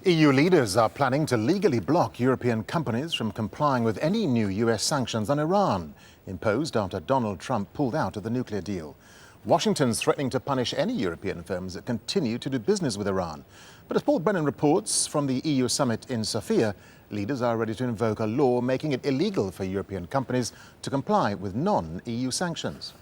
EU leaders are planning to legally block European companies from complying with any new US sanctions on Iran, imposed after Donald Trump pulled out of the nuclear deal. Washington's threatening to punish any European firms that continue to do business with Iran. But as Paul Brennan reports from the EU summit in Sofia, leaders are ready to invoke a law making it illegal for European companies to comply with non-EU sanctions.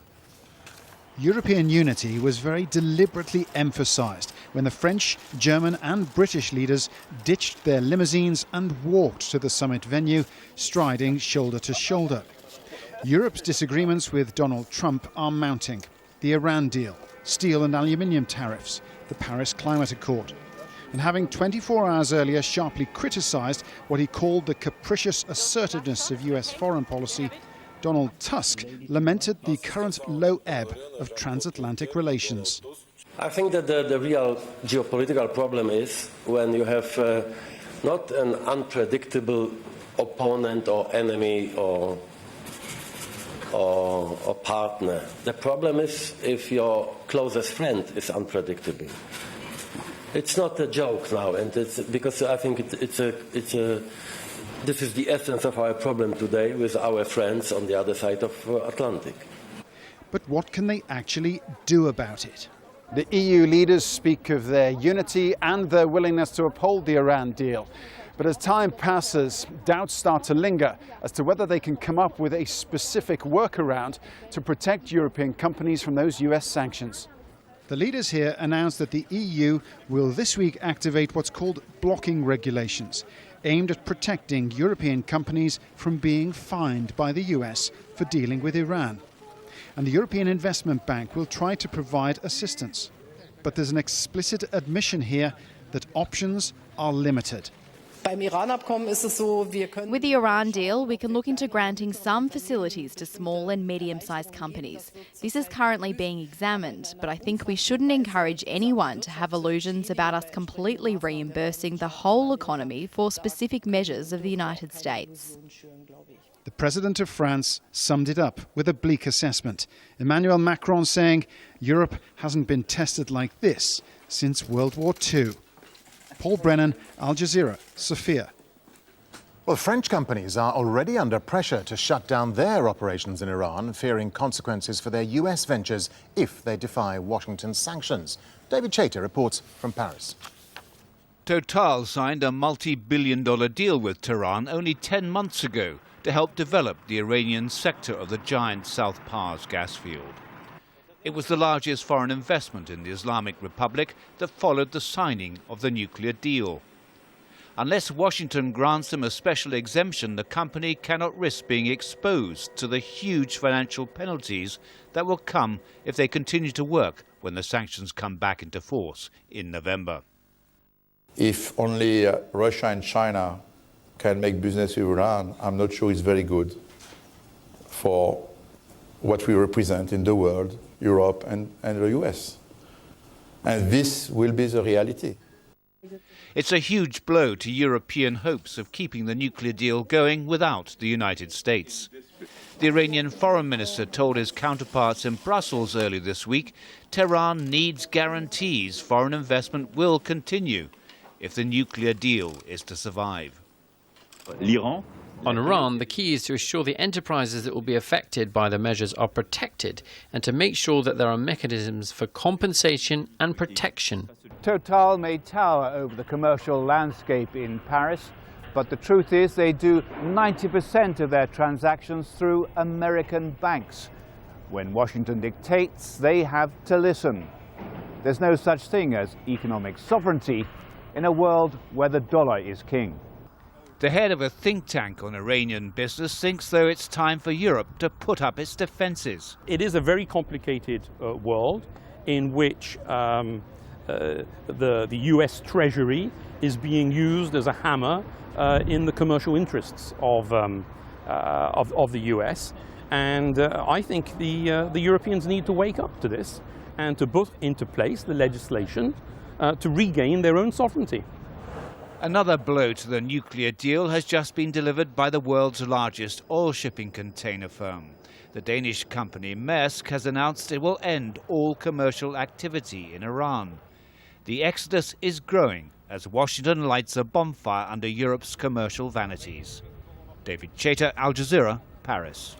European unity was very deliberately emphasised when the French, German and British leaders ditched their limousines and walked to the summit venue, striding shoulder to shoulder. Europe's disagreements with Donald Trump are mounting. The Iran deal, steel and aluminium tariffs, the Paris Climate Accord. And having 24 hours earlier sharply criticised what he called the capricious assertiveness of US foreign policy, Donald Tusk lamented the current low ebb of transatlantic relations. I think that the real geopolitical problem is when you have not an unpredictable opponent or enemy or partner. The problem is if your closest friend is unpredictable. It's not a joke now, and it's because I think this is the essence of our problem today with our friends on the other side of Atlantic. But what can they actually do about it? The EU leaders speak of their unity and their willingness to uphold the Iran deal. But as time passes, doubts start to linger as to whether they can come up with a specific workaround to protect European companies from those US sanctions. The leaders here announced that the EU will this week activate what's called blocking regulations, aimed at protecting European companies from being fined by the US for dealing with Iran. And the European Investment Bank will try to provide assistance. But there's an explicit admission here that options are limited. With the Iran deal, we can look into granting some facilities to small and medium-sized companies. This is currently being examined, but I think we shouldn't encourage anyone to have illusions about us completely reimbursing the whole economy for specific measures of the United States. The President of France summed it up with a bleak assessment. Emmanuel Macron saying Europe hasn't been tested like this since World War II. Paul Brennan, Al Jazeera, Sofia. Well, French companies are already under pressure to shut down their operations in Iran, fearing consequences for their US ventures if they defy Washington's sanctions. David Chater reports from Paris. Total signed a multi-billion-dollar deal with Tehran only 10 months ago to help develop the Iranian sector of the giant South Pars gas field. It was the largest foreign investment in the Islamic Republic that followed the signing of the nuclear deal. Unless Washington grants them a special exemption, the company cannot risk being exposed to the huge financial penalties that will come if they continue to work when the sanctions come back into force in November. If only Russia and China can make business with Iran, I'm not sure it's very good for what we represent in the world, Europe and the US. And this will be the reality. It's a huge blow to European hopes of keeping the nuclear deal going without the United States. The Iranian foreign minister told his counterparts in Brussels earlier this week Tehran needs guarantees foreign investment will continue if the nuclear deal is to survive. On Iran, the key is to assure the enterprises that will be affected by the measures are protected and to make sure that there are mechanisms for compensation and protection. Total may tower over the commercial landscape in Paris, but the truth is they do 90% of their transactions through American banks. When Washington dictates, they have to listen. There's no such thing as economic sovereignty in a world where the dollar is king. The head of a think tank on Iranian business thinks, though, it's time for Europe to put up its defences. It is a very complicated world in which the US Treasury is being used as a hammer in the commercial interests of the US. And I think the Europeans need to wake up to this and to put into place the legislation to regain their own sovereignty. Another blow to the nuclear deal has just been delivered by the world's largest oil shipping container firm. The Danish company Maersk has announced it will end all commercial activity in Iran. The exodus is growing as Washington lights a bonfire under Europe's commercial vanities. David Chater, Al Jazeera, Paris.